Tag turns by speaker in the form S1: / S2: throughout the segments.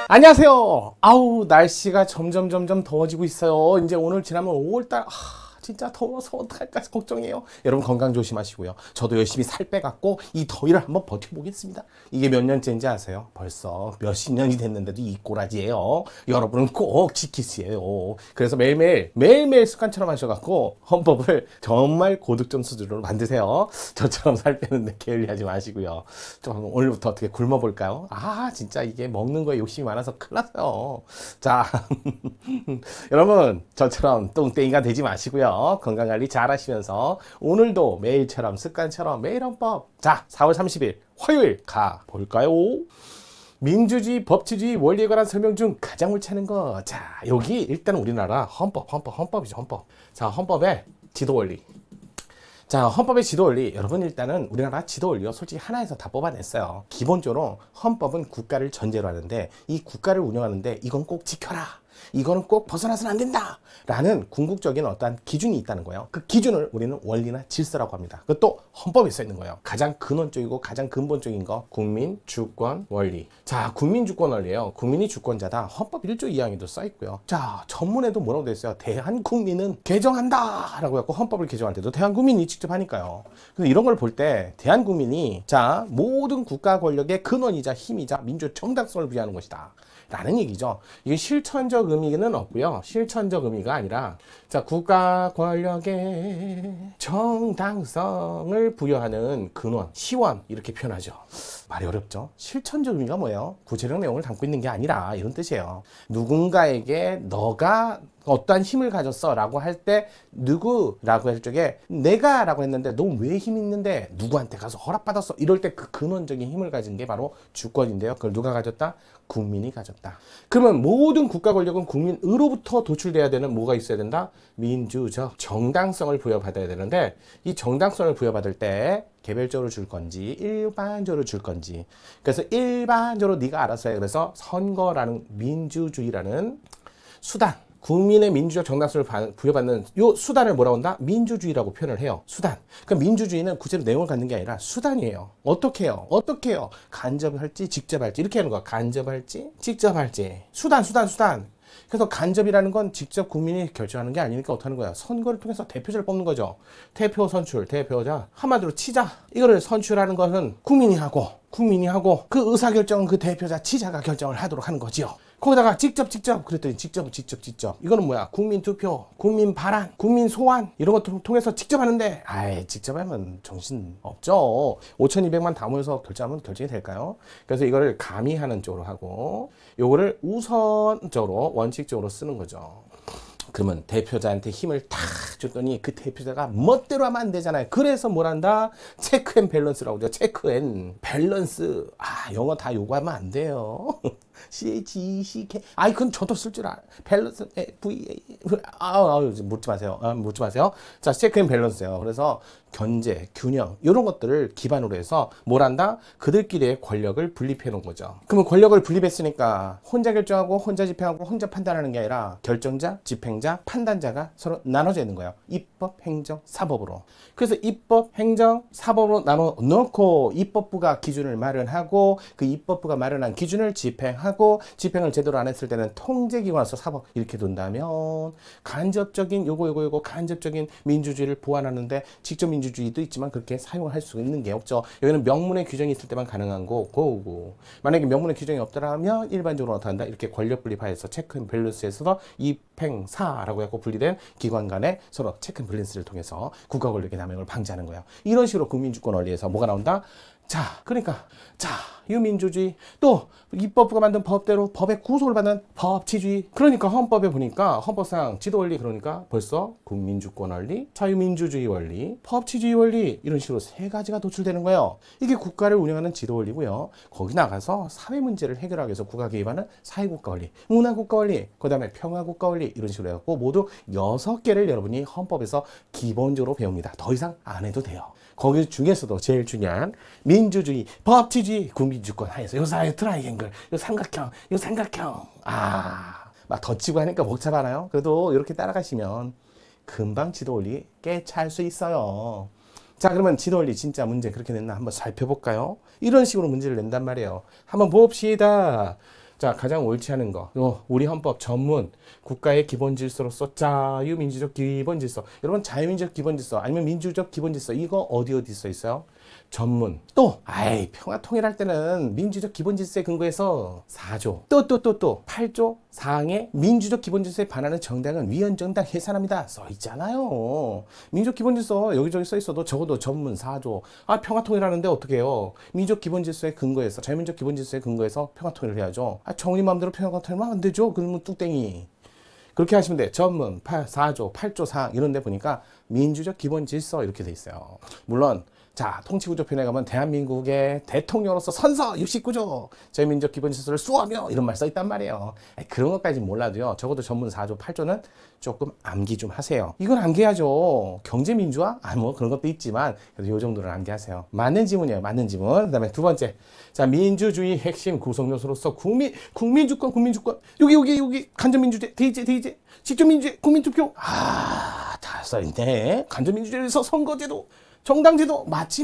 S1: 안녕하세요. 아우, 날씨가 점점 더워지고 있어요. 이제 오늘 지나면 5월달. 진짜 더워서 어떡할까 걱정이에요. 여러분 건강 조심하시고요. 저도 열심히 살 빼갖고 이 더위를 한번 버텨보겠습니다. 이게 몇 년째인지 아세요? 벌써 몇십 년이 됐는데도 이 꼬라지예요. 여러분은 꼭 지키세요. 그래서 매일매일 습관처럼 하셔갖고 헌법을 정말 고득점 수준으로 만드세요. 저처럼 살 빼는데 게을리하지 마시고요. 좀 오늘부터 어떻게 굶어볼까요? 진짜 이게 먹는 거에 욕심이 많아서 큰일 났어요. 자, 여러분 저처럼 똥땡이가 되지 마시고요. 건강관리 잘 하시면서 오늘도 매일처럼 습관처럼 매일 헌법. 자, 4월 30일 화요일 가볼까요? 민주주의, 법치주의, 원리에 관한 설명 중 가장 옳지 않은 거. 자, 여기 일단 우리나라 헌법이죠, 헌법. 자, 헌법의 지도 원리. 자, 헌법의 지도 원리. 여러분 일단은 우리나라 지도 원리요. 솔직히 하나에서 다 뽑아냈어요. 기본적으로 헌법은 국가를 전제로 하는데 이 국가를 운영하는데 이건 꼭 지켜라. 이거는 꼭 벗어나서는 안 된다 라는 궁극적인 어떤 기준이 있다는 거예요. 그 기준을 우리는 원리나 질서라고 합니다. 그것도 헌법에 써 있는 거예요. 가장 근원적이고 가장 근본적인 거 국민 주권 원리. 자, 국민 주권 원리예요. 국민이 주권자다. 헌법 1조 2항에도 써 있고요. 자, 전문에도 뭐라고 돼 있어요? 대한국민은 개정한다 라고 해서 헌법을 개정할 때도 대한국민이 직접 하니까요. 그래서 이런 걸 볼 때 대한국민이 자, 모든 국가 권력의 근원이자 힘이자 민주 정당성을 부여하는 것이다 라는 얘기죠. 이게 실천적 의미는 없고요. 실천적 의미가 아니라 자, 국가 권력의 정당성을 부여하는 근원, 시원 이렇게 표현하죠. 말이 어렵죠. 실천적 의미가 뭐예요? 구체적 내용을 담고 있는 게 아니라 이런 뜻이에요. 누군가에게 너가 어떠한 힘을 가졌어 라고 할 때 누구라고 할 적에 내가 라고 했는데 너 왜 힘 있는데 누구한테 가서 허락받았어 이럴 때 그 근원적인 힘을 가진 게 바로 주권인데요. 그걸 누가 가졌다? 국민이 가졌다. 그러면 모든 국가 권력은 국민으로부터 도출돼야 되는 뭐가 있어야 된다? 민주적 정당성을 부여받아야 되는데 이 정당성을 부여받을 때 개별적으로 줄 건지 일반적으로 줄 건지 그래서 일반적으로 네가 알아서 해. 그래서 선거라는 민주주의라는 수단 국민의 민주적 정당성을 부여받는 요 수단을 뭐라고 한다? 민주주의라고 표현을 해요. 수단. 그러니까 민주주의는 구체로 내용을 갖는 게 아니라 수단이에요. 어떻게 해요? 간접을 할지 직접 할지 이렇게 하는 거야. 간접할지 직접 할지. 수단. 그래서 간접이라는 건 직접 국민이 결정하는 게 아니니까 어떡하는 거야? 선거를 통해서 대표자를 뽑는 거죠. 대표 선출, 대표자. 한마디로 치자. 이거를 선출하는 것은 국민이 하고 그 의사결정은 그 대표자, 치자가 결정을 하도록 하는 거지요. 거기다가 직접 그랬더니 직접 이거는 뭐야? 국민 투표, 국민 발안, 국민 소환 이런 것들 통해서 직접 하는데 직접 하면 정신 없죠. 5,200만 다 모여서 결정하면 결정이 될까요? 그래서 이거를 가미하는 쪽으로 하고 요거를 우선적으로 원칙적으로 쓰는 거죠. 그러면 대표자한테 힘을 탁 줬더니 그 대표자가 멋대로 하면 안 되잖아요. 그래서 뭘 한다? 체크 앤 밸런스라고 하죠. 체크 앤 밸런스. 영어 다 요구하면 안 돼요. CHECK. 그건 저도 쓸 줄 알아요. 밸런스, VA. 묻지 마세요. 자, 체크 앤 밸런스예요. 그래서 견제, 균형 이런 것들을 기반으로 해서 뭘 한다? 그들끼리의 권력을 분립해 놓은 거죠. 그러면 권력을 분립했으니까 혼자 결정하고 혼자 집행하고 혼자 판단하는 게 아니라 결정자, 집행자, 판단자가 서로 나눠져 있는 거예요. 입법, 행정, 사법으로. 그래서 입법, 행정, 사법으로 나눠 놓고 입법부가 기준을 마련하고 그 입법부가 마련한 기준을 집행하고 집행을 제대로 안 했을 때는 통제기관에서 사법 이렇게 둔다면 간접적인 요거 간접적인 민주주의를 보완하는데 직접 민주주의도 있지만 그렇게 사용할 수 있는 게 없죠. 여기는 명문의 규정이 있을 때만 가능한 거고 만약에 명문의 규정이 없더라면 일반적으로 나타난다. 이렇게 권력 분립하여서 체크 앤 밸런스에서도 입행사라고 해서 분리된 기관 간의 서로 체크 앤 밸런스를 통해서 국가 권력의 남용을 방지하는 거예요. 이런 식으로 국민주권 원리에서 뭐가 나온다? 이 민주주의 또 입법부가 만든 법대로 법의 구속을 받는 법치주의. 그러니까 헌법에 보니까 헌법상 지도 원리 그러니까 벌써 국민주권 원리, 자유민주주의 원리, 법치주의 원리 이런 식으로 세 가지가 도출되는 거예요. 이게 국가를 운영하는 지도 원리고요. 거기 나가서 사회 문제를 해결하기 위해서 국가 개입하는 사회국가 원리, 문화국가 원리, 그다음에 평화국가 원리 이런 식으로 해갖고 모두 6개를 여러분이 헌법에서 기본적으로 배웁니다. 더 이상 안 해도 돼요. 거기 중에서도 제일 중요한 민주주의, 법치주의, 국민주권 하에서 요 사이 트라이앵글, 요 삼각형. 막 덧치고 하니까 복잡하나요? 그래도 이렇게 따라가시면 금방 지도 원리 깨찰 수 있어요. 자, 그러면 지도 원리 진짜 문제 그렇게 냈나 한번 살펴볼까요? 이런 식으로 문제를 낸단 말이에요. 한번 봅시다. 자, 가장 옳지 않은 거. 우리 헌법 전문 국가의 기본 질서로서 자유민주적 기본 질서. 여러분 자유민주적 기본 질서 아니면 민주적 기본 질서 이거 어디 써 있어요? 전문. 또 평화 통일할 때는 민주적 기본 질서에 근거해서 4조. 또 8조 사항의 민주적 기본 질서에 반하는 정당은 위헌정당 해산합니다. 써 있잖아요. 민주적 기본 질서 여기저기 써 있어도 적어도 전문 4조. 평화 통일하는데 어떻게 해요? 민주적 기본 질서에 근거해서 자유민주적 기본 질서에 근거해서 평화 통일을 해야죠. 정의 마음대로 평화 통일하면 안 되죠. 그러면 뚝땡이. 그렇게 하시면 돼. 전문 4조, 8조 사항 이런 데 보니까 민주적 기본 질서 이렇게 돼 있어요. 물론 자, 통치구조편에 가면 대한민국의 대통령으로서 선서 69조 자유민주적 기본 질서를 수호하며 이런 말 써 있단 말이에요. 그런 것까지 몰라도요. 적어도 전문 4조, 8조는 조금 암기 좀 하세요. 이건 암기하죠. 경제민주화? 뭐 그런 것도 있지만 그래도 이 정도는 암기하세요. 맞는 지문이에요. 맞는 지문. 그 다음에 두 번째. 자, 민주주의 핵심 구성 요소로서 국민주권. 여기 간접민주제, 대의제, 직접민주제, 국민투표. 다 써있네. 간접민주제에서 선거제도. 정당제도 맞지.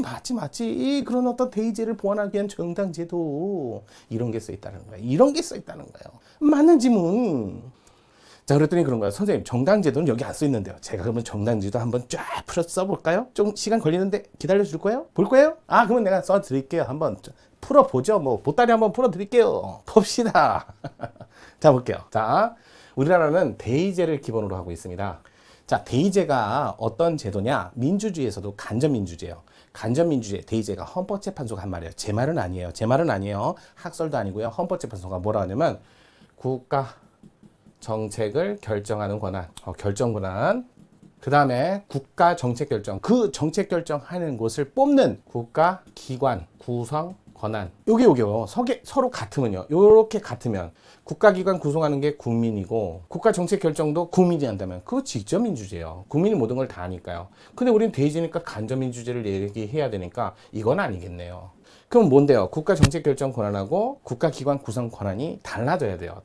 S1: 그런 어떤 대의제를 보완하기 위한 정당제도 이런 게 써 있다는 거예요. 맞는 지문. 자, 그랬더니 그런 거예요. 선생님, 정당제도는 여기 안 써 있는데요. 제가 그러면 정당제도 한번 쫙 풀어 써볼까요? 좀 시간 걸리는데 기다려 줄 거예요? 볼 거예요? 그러면 내가 써 드릴게요. 한번 풀어보죠. 보따리 한번 풀어 드릴게요. 봅시다. 자, 볼게요. 자, 우리나라는 대의제를 기본으로 하고 있습니다. 자, 대의제가 어떤 제도냐? 민주주의에서도 간접민주제예요. 간접민주제, 대의제가 헌법재판소가 한 말이에요. 제 말은 아니에요. 학설도 아니고요. 헌법재판소가 뭐라 하냐면 국가 정책을 결정하는 권한, 결정 권한. 그 다음에 국가 정책 결정, 그 정책 결정하는 곳을 뽑는 국가 기관 구성 권한. 요게요. 서로 같으면요. 요렇게 같으면 국가기관 구성하는 게 국민이고 국가 정책 결정도 국민이 한다면 그거 직접 민주제예요. 국민이 모든 걸 다 하니까요. 근데 우리는 대의제니까 간접민주제를 얘기해야 되니까 이건 아니겠네요. 그럼 뭔데요? 국가 정책 결정 권한하고 국가기관 구성 권한이 달라져야 돼요.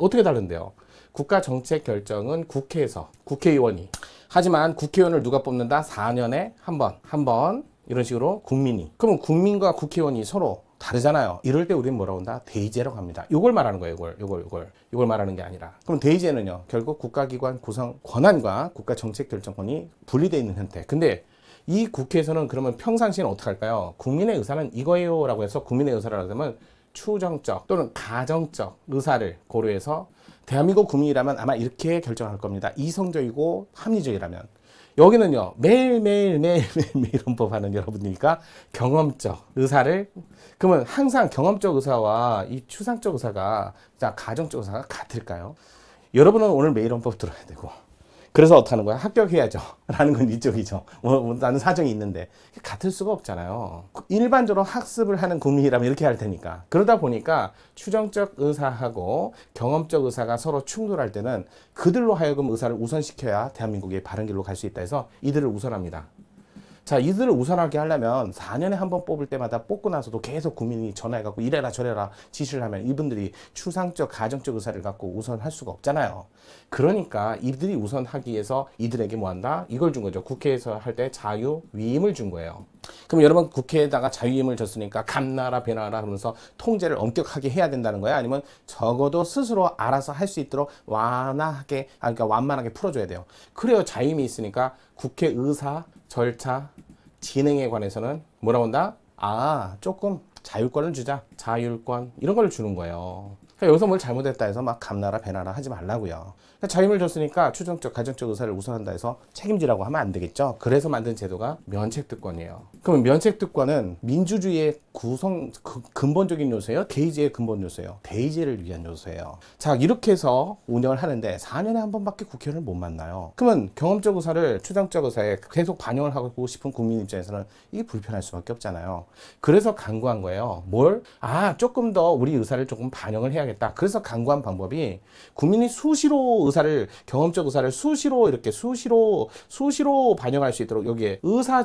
S1: 어떻게 다른데요? 국가 정책 결정은 국회에서 국회의원이. 하지만 국회의원을 누가 뽑는다? 4년에 한 번. 이런 식으로 국민이. 그러면 국민과 국회의원이 서로 다르잖아요. 이럴 때 우리는 뭐라고 한다? 대의제라고 합니다. 이걸 말하는 거예요. 이걸 말하는 게 아니라. 그럼 대의제는요. 결국 국가기관 구성 권한과 국가 정책 결정권이 분리되어 있는 형태. 근데 이 국회에서는 그러면 평상시에는 어떻게 할까요? 국민의 의사는 이거예요 라고 해서 국민의 의사라고 하면 추정적 또는 가정적 의사를 고려해서 대한민국 국민이라면 아마 이렇게 결정할 겁니다. 이성적이고 합리적이라면. 여기는요, 매일매일 헌법하는 여러분이니까 경험적 의사를, 그러면 항상 경험적 의사와 이 추상적 의사가, 가정적 의사가 같을까요? 여러분은 오늘 매일 헌법 들어야 되고, 그래서 어떻게 하는 거야? 합격해야죠. 라는 건 이쪽이죠. 나는 사정이 있는데. 같을 수가 없잖아요. 일반적으로 학습을 하는 국민이라면 이렇게 할 테니까. 그러다 보니까 추정적 의사하고 경험적 의사가 서로 충돌할 때는 그들로 하여금 의사를 우선시켜야 대한민국이 바른 길로 갈 수 있다 해서 이들을 우선합니다. 자, 이들을 우선하게 하려면 4년에 한 번 뽑을 때마다 뽑고 나서도 계속 국민이 전화해갖고 이래라 저래라 지시를 하면 이분들이 추상적, 가정적 의사를 갖고 우선할 수가 없잖아요. 그러니까 이들이 우선하기 위해서 이들에게 뭐 한다? 이걸 준 거죠. 국회에서 할 때 자유위임을 준 거예요. 그럼 여러분 국회에다가 자유위임을 줬으니까 감나라 배나라 하면서 통제를 엄격하게 해야 된다는 거야? 아니면 적어도 스스로 알아서 할 수 있도록 그러니까 완만하게 풀어줘야 돼요. 그래요. 자유위임이 있으니까 국회 의사 절차 진행에 관해서는 뭐라고 한다? 조금 자율권을 주자. 자율권 이런 걸 주는 거예요. 그러니까 여기서 뭘 잘못했다 해서 막 감나라 배나라 하지 말라고요. 그러니까 자유임을 줬으니까 추정적, 가정적 의사를 우선한다 해서 책임지라고 하면 안 되겠죠. 그래서 만든 제도가 면책특권이에요. 그러면 면책특권은 민주주의의 근본적인 요소예요? 대의제의 근본 요소예요? 대의제를 위한 요소예요. 자, 이렇게 해서 운영을 하는데 4년에 한 번밖에 국회의원을 못 만나요. 그러면 경험적 의사를 추정적 의사에 계속 반영을 하고 싶은 국민 입장에서는 이게 불편할 수밖에 없잖아요. 그래서 강구한 거예요. 뭘? 조금 더 우리 의사를 조금 반영을 해야겠다. 그래서 강구한 방법이 국민이 수시로 의사를, 경험적 의사를 수시로 반영할 수 있도록 여기에 의사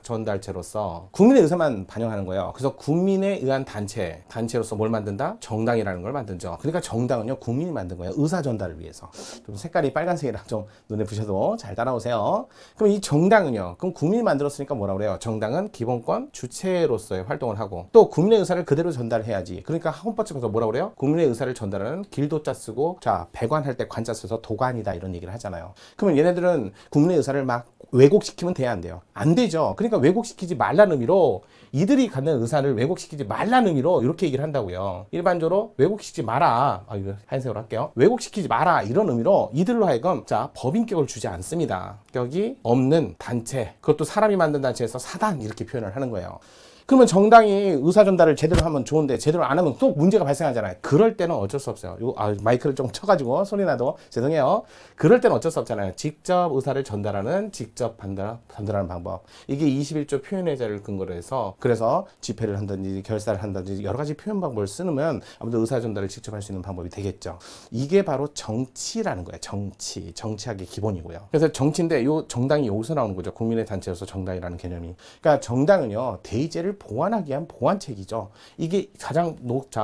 S1: 전달체로서 국민의 의사만 반영하는 거예요. 그래서 국민에 의한 단체로서 뭘 만든다? 정당이라는 걸 만든죠. 그러니까 정당은요, 국민이 만든 거예요. 의사 전달을 위해서. 좀 색깔이 빨간색이라 좀 눈에 부셔도 잘 따라오세요. 그럼 이 정당은요, 그럼 국민이 만들었으니까 뭐라 그래요? 정당은 기본권 주체로서의 활동을 하고 또 국민의 의사를 그대로 전달해야지. 그러니까 헌법재판소가 그래서 뭐라 그래요? 국민의 의사를 전달하는 길도자 쓰고 자 배관할 때 관자 써서 도관이다 이런 얘기를 하잖아요. 그러면 얘네들은 국민의 의사를 막 왜곡시키면 돼야 안 돼요? 안 되죠. 그러니까 왜곡시키지 말라는 의미로 이들이 갖는 의사를 왜곡시키지 말라는 의미로 이렇게 얘기를 한다고요. 일반적으로 왜곡시키지 마라. 이거 한세월 할게요. 왜곡시키지 마라 이런 의미로 이들로 하여금 자 법인격을 주지 않습니다. 격이 없는 단체, 그것도 사람이 만든 단체에서 사단 이렇게 표현을 하는 거예요. 그러면 정당이 의사 전달을 제대로 하면 좋은데 제대로 안 하면 또 문제가 발생하잖아요. 그럴 때는 어쩔 수 없어요. 마이크를 좀 쳐가지고 소리 나도 죄송해요. 그럴 때는 어쩔 수 없잖아요. 직접 의사를 전달하는 직접 전달하는 방법. 이게 21조 표현의 자를 근거로 해서 그래서 집회를 한다든지 결사를 한다든지 여러 가지 표현 방법을 쓰면 아무래도 의사 전달을 직접 할 수 있는 방법이 되겠죠. 이게 바로 정치라는 거예요. 정치학의 기본이고요. 그래서 정치인데 요 정당이 여기서 나오는 거죠. 국민의 단체로서 정당이라는 개념이. 그러니까 정당은요 대의제를 보완하기 위한 보완책이죠. 이게 가장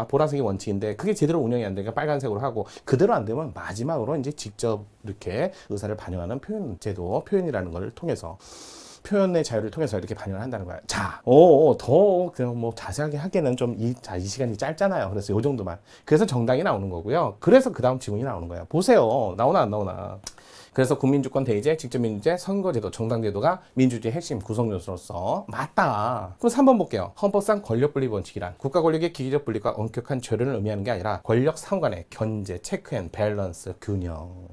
S1: 보라색의 원칙인데 그게 제대로 운영이 안 되니까 빨간색으로 하고 그대로 안 되면 마지막으로 이제 직접 이렇게 의사를 반영하는 표현이라는 걸 통해서 표현의 자유를 통해서 이렇게 반영을 한다는 거야. 자, 더 그냥 뭐 자세하게 하기에는 좀 이 시간이 짧잖아요. 그래서 요 정도만. 그래서 정당이 나오는 거고요. 그래서 그 다음 지문이 나오는 거예요. 보세요. 나오나 안 나오나. 그래서 국민주권 대의제, 직접민주제, 선거제도, 정당제도가 민주주의 핵심 구성 요소로서 맞다. 그럼 3번 볼게요. 헌법상 권력분립 원칙이란 국가 권력의 기기적 분립과 엄격한 조련을 의미하는 게 아니라 권력 상호간의 견제, 체크 앤 밸런스, 균형.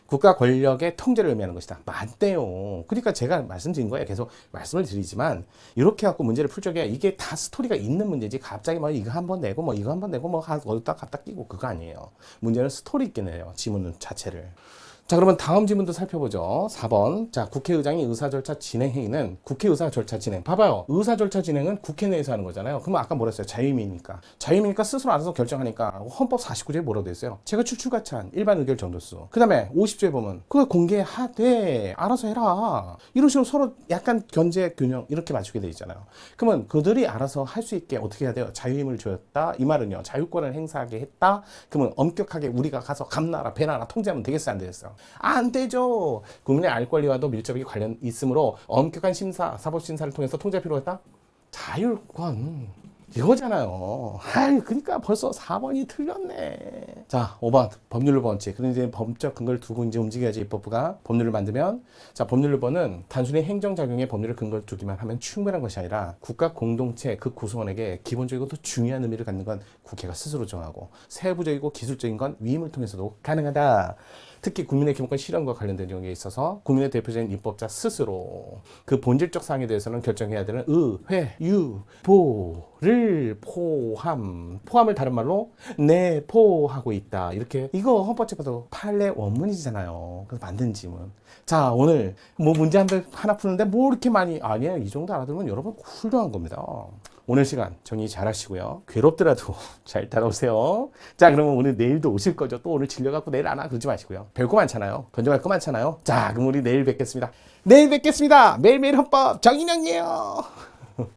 S1: 국가 권력의 통제를 의미하는 것이다. 맞대요. 그러니까 제가 말씀드린 거예요. 계속 말씀을 드리지만 이렇게 갖고 문제를 풀 적에 이게 다 스토리가 있는 문제지 갑자기 뭐 이거 한번 내고 뭐 이거 한번 내고 뭐 어디다 갖다 끼고 그거 아니에요. 문제는 스토리 있게 내요. 지문 자체를. 자, 그러면 다음 지문도 살펴보죠. 4번. 자, 국회의장이 의사절차 진행 행위는 국회의사 절차 진행. 봐봐요. 의사절차 진행은 국회 내에서 하는 거잖아요. 그러면 아까 뭐라 했어요? 자유임이니까. 자유임이니까 스스로 알아서 결정하니까 헌법 49조에 뭐라고 돼 있어요? 제가 추출가찬 일반 의결 정도수. 그 다음에 50조에 보면 그걸 공개하되 알아서 해라. 이런 식으로 서로 약간 견제 균형 이렇게 맞추게 돼 있잖아요. 그러면 그들이 알아서 할 수 있게 어떻게 해야 돼요? 자유임을 줬다. 이 말은요. 자유권을 행사하게 했다. 그러면 엄격하게 우리가 가서 감나라 배나라 통제하면 되겠어요? 안 되겠어요? 안 되죠. 국민의 알 권리와도 밀접하게 관련 있으므로 엄격한 심사, 사법심사를 통해서 통제할 필요가 있다? 자율권. 이거잖아요. 그러니까 벌써 4번이 틀렸네. 자, 5번 법률 원칙. 그럼 이제 법적 근거를 두고 이제 움직여야지 입법부가 법률을 만들면 자, 법률번은 단순히 행정작용에 법률을 근거를 두기만 하면 충분한 것이 아니라 국가 공동체 그 구성원에게 기본적이고 더 중요한 의미를 갖는 건 국회가 스스로 정하고 세부적이고 기술적인 건 위임을 통해서도 가능하다. 특히 국민의 기본권 실현과 관련된 경우에 있어서 국민의 대표적인 입법자 스스로 그 본질적 사항에 대해서는 결정해야 되는 의회, 유보를 포함을 다른 말로 내포하고 있다. 이렇게 이거 헌법재판소 판례 원문이잖아요. 그래서 만든 지문. 자, 오늘 뭐 문제 하나 푸는데 뭐 이렇게 많이 아니에요. 이 정도 알아두면 여러분 훌륭한 겁니다. 오늘 시간 정리 잘 하시고요. 괴롭더라도 잘 따라오세요. 자, 그러면 오늘 내일도 오실 거죠. 또 오늘 질려갖고 내일 안 와 그러지 마시고요. 별거 많잖아요. 건져갈 거 많잖아요. 자, 그럼 우리 내일 뵙겠습니다. 내일 뵙겠습니다. 매일매일 헌법 정인영이에요.